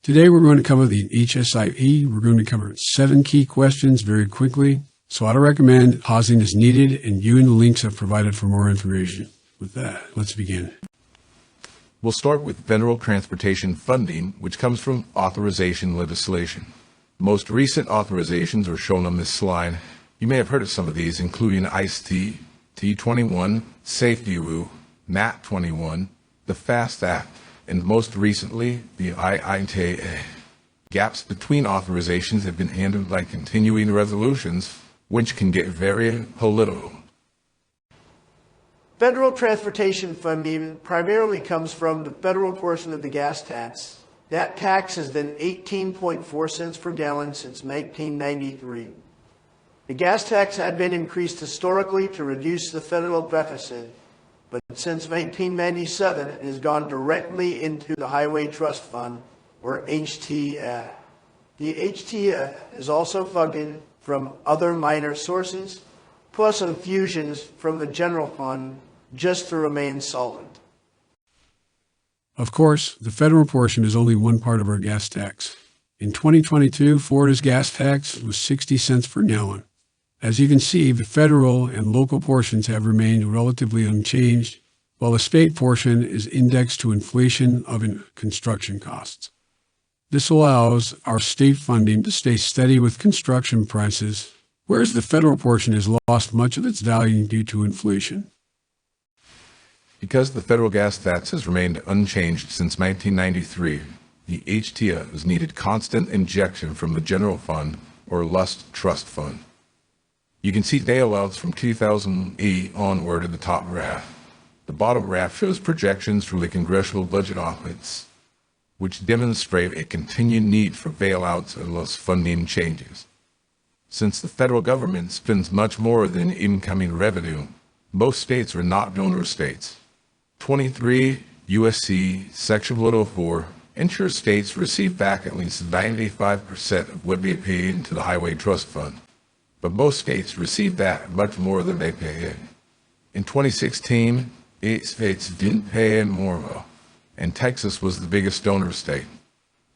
Today we're going to cover the HSIP. We're going to cover 7 key questions very quickly. So I'd recommend pausing as needed and viewing the links I've provided for more information. With that, let's begin. We'll start with federal transportation funding, which comes from authorization legislation. Most recent authorizations are shown on this slide. You may have heard of some of these, including ICE-T, T21, FHWA, MAP-21, the FAST Act, and most recently, the IITA. Gaps between authorizations have been handled by continuing resolutions, which can get very political. Federal transportation funding primarily comes from the federal portion of the gas tax. That tax has been 18.4 cents per gallon since 1993. The gas tax had been increased historically to reduce the federal deficit, but since 1997, it has gone directly into the Highway Trust Fund, or HTF. The HTF is also funded from other minor sources, plus infusions from the general fund, just to remain solvent. Of course, the federal portion is only one part of our gas tax. In 2022, Florida's gas tax was 60 cents per gallon. As you can see, the federal and local portions have remained relatively unchanged, while the state portion is indexed to inflation of construction costs. This allows our state funding to stay steady with construction prices, whereas the federal portion has lost much of its value due to inflation. Because the federal gas tax has remained unchanged since 1993, the HTF has needed constant injection from the general fund or Lust Trust Fund. You can see bailouts from 2008 onward in the top graph. The bottom graph shows projections from the Congressional Budget Office, which demonstrate a continued need for bailouts unless funding changes. Since the federal government spends much more than incoming revenue, most states are not donor states. 23 U.S.C. Section 104 ensures states receive back at least 95% of what they pay into the Highway Trust Fund. But most states receive that much more than they pay in. In 2016, 8 states didn't pay in more, and Texas was the biggest donor state.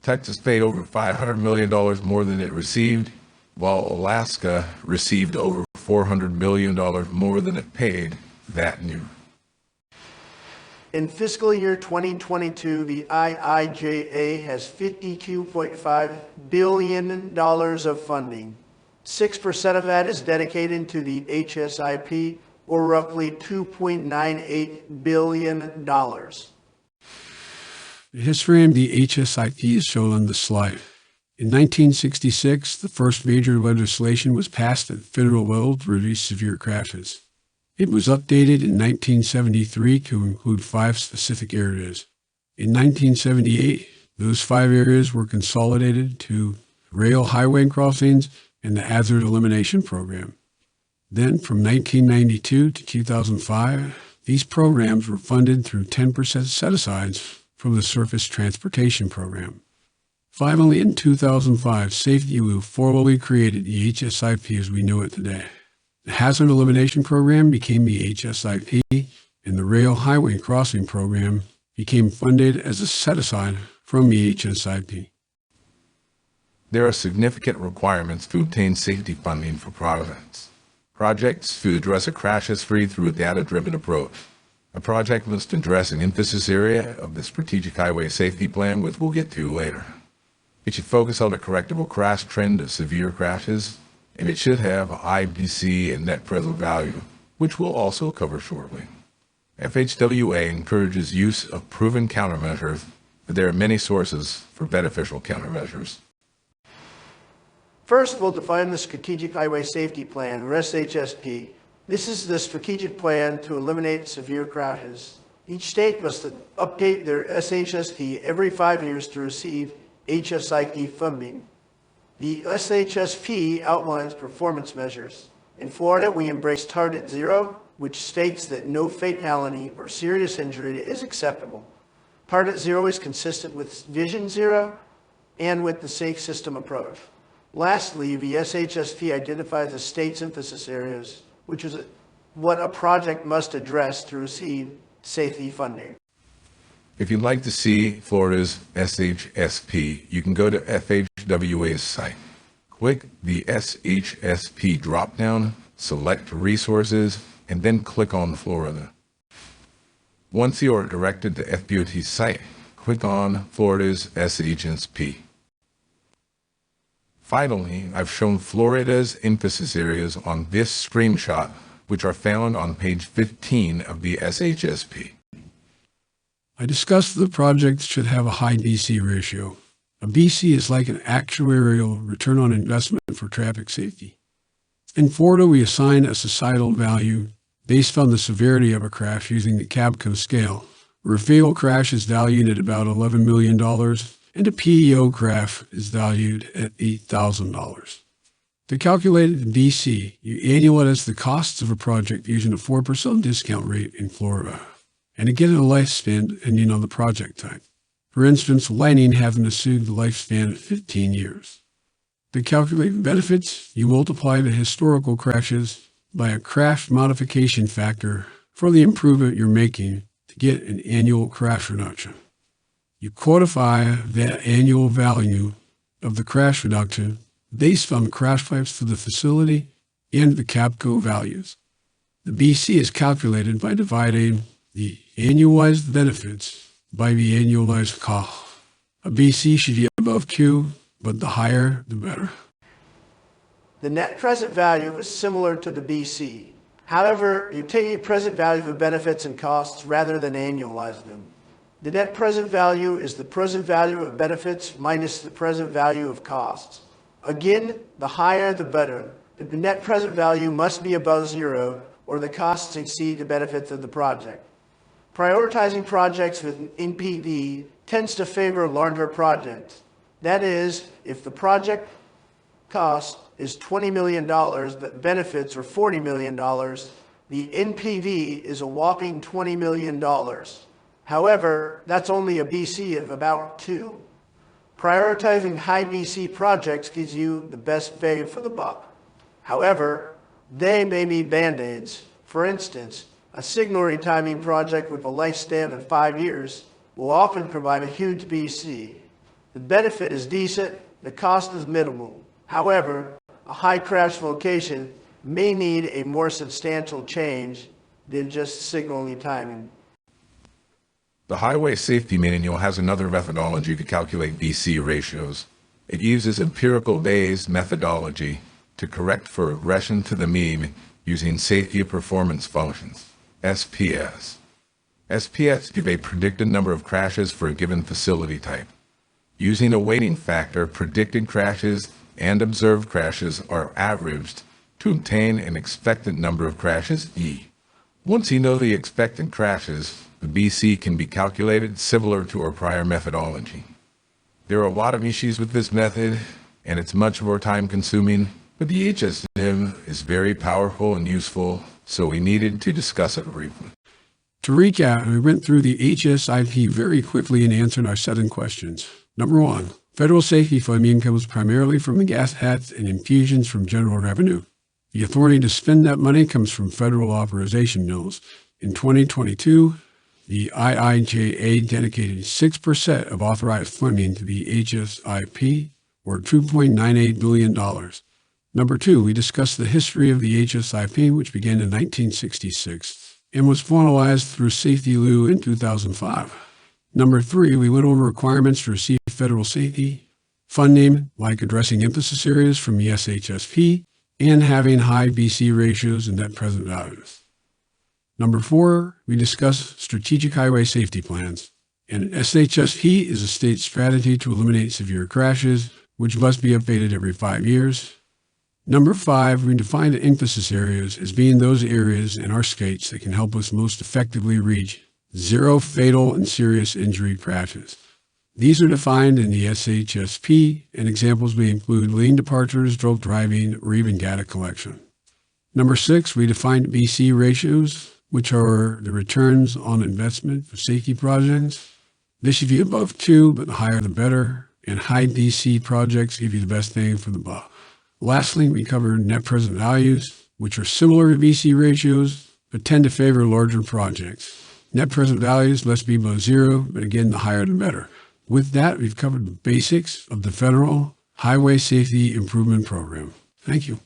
Texas paid over $500 million more than it received, while Alaska received over $400 million more than it paid that year. In fiscal year 2022, the IIJA has $52.5 billion of funding. 6% of that is dedicated to the HSIP, or roughly $2.98 billion. The history of the HSIP is shown on the slide. In 1966, the first major legislation was passed at the federal level to reduce severe crashes. It was updated in 1973 to include 5 specific areas. In 1978, those 5 areas were consolidated to rail highway crossings and the Hazard Elimination Program. Then, from 1992 to 2005, these programs were funded through 10% set-asides from the Surface Transportation Program. Finally, in 2005, FHWA formally created the HSIP as we know it today. The Hazard Elimination Program became the HSIP, and the Rail Highway Crossing Program became funded as a set-aside from the HSIP. There are significant requirements to obtain safety funding for projects. Projects to address a crash history through a data-driven approach. A project must address an emphasis area of the Strategic Highway Safety Plan, which we'll get to later. It should focus on a correctable crash trend of severe crashes, and it should have IBC and net present value, which we'll also cover shortly. FHWA encourages use of proven countermeasures, but there are many sources for beneficial countermeasures. First, we'll define the Strategic Highway Safety Plan, or SHSP. This is the strategic plan to eliminate severe crashes. Each state must update their SHSP every 5 years to receive HSIP funding. The SHSP outlines performance measures. In Florida, we embrace Target Zero, which states that no fatality or serious injury is acceptable. Target Zero is consistent with Vision Zero and with the Safe System approach. Lastly, the SHSP identifies the state's emphasis areas, which is what a project must address to receive safety funding. If you'd like to see Florida's SHSP, you can go to FHWA's site. Click the SHSP drop-down, select Resources, and then click on Florida. Once you are directed to FDOT's site, click on Florida's SHSP. Finally, I've shown Florida's emphasis areas on this screenshot, which are found on page 15 of the SHSP. I discussed the project should have a high BC ratio. A BC is like an actuarial return on investment for traffic safety. In Florida, we assign a societal value based on the severity of a crash using the CABCO scale, where a fatal crash is valued at about $11 million and a PEO crash is valued at $8,000. To calculate the BC, you annualize the costs of a project using a 4% discount rate in Florida, and to get a lifespan depending on the project type. For instance, lighting having assumed the lifespan of 15 years. To calculate benefits, you multiply the historical crashes by a crash modification factor for the improvement you're making to get an annual crash reduction. You quantify that annual value of the crash reduction based on the crash types for the facility and the CABCO values. The BC is calculated by dividing the annualized benefits by the annualized cost. A BC should be above Q, but the higher, the better. The net present value is similar to the BC. However, you take a present value of benefits and costs rather than annualize them. The net present value is the present value of benefits minus the present value of costs. Again, the higher the better. The net present value must be above zero or the costs exceed the benefits of the project. Prioritizing projects with NPV tends to favor larger projects. That is, if the project cost is $20 million, but benefits are $40 million, the NPV is a whopping $20 million. However, that's only a BC of about 2. Prioritizing high BC projects gives you the best bang for the buck. However, they may be band-aids. For instance, a signal retiming project with a lifespan of 5 years will often provide a huge BC. The benefit is decent, the cost is minimal. However, a high crash location may need a more substantial change than just signal retiming. The Highway Safety Manual has another methodology to calculate BC ratios. It uses empirical-based methodology to correct for regression to the mean using safety performance functions. SPS. SPS give a predicted number of crashes for a given facility type. Using a weighting factor, predicted crashes and observed crashes are averaged to obtain an expected number of crashes, E. Once you know the expected crashes, the BC can be calculated similar to our prior methodology. There are a lot of issues with this method, and it's much more time-consuming, but the HSM is very powerful and useful, so we needed to discuss it briefly. To recap, we went through the HSIP very quickly and answered our 7 questions. Number 1, federal safety funding comes primarily from the gas tax and infusions from general revenue. The authority to spend that money comes from federal authorization bills. In 2022, the IIJA dedicated 6% of authorized funding to the HSIP, or $2.98 billion. Number 2, we discussed the history of the HSIP, which began in 1966 and was formalized through Safety Lieu in 2005. Number 3, we went over requirements to receive federal safety funding, like addressing emphasis areas from the SHSP and having high BC ratios and net present values. Number 4, we discussed strategic highway safety plans. And SHSP is a state strategy to eliminate severe crashes, which must be updated every 5 years. Number 5, we define the emphasis areas as being those areas in our states that can help us most effectively reach zero fatal and serious injury crashes. These are defined in the SHSP, and examples may include lane departures, drunk driving, or even data collection. Number 6, we defined BC ratios, which are the returns on investment for safety projects. This should be above 2, but the higher the better, and high BC projects give you the best bang for the buck. Lastly, we covered net present values, which are similar to BC ratios, but tend to favor larger projects. Net present values must be below zero, but again, the higher the better. With that, we've covered the basics of the Federal Highway Safety Improvement Program. Thank you.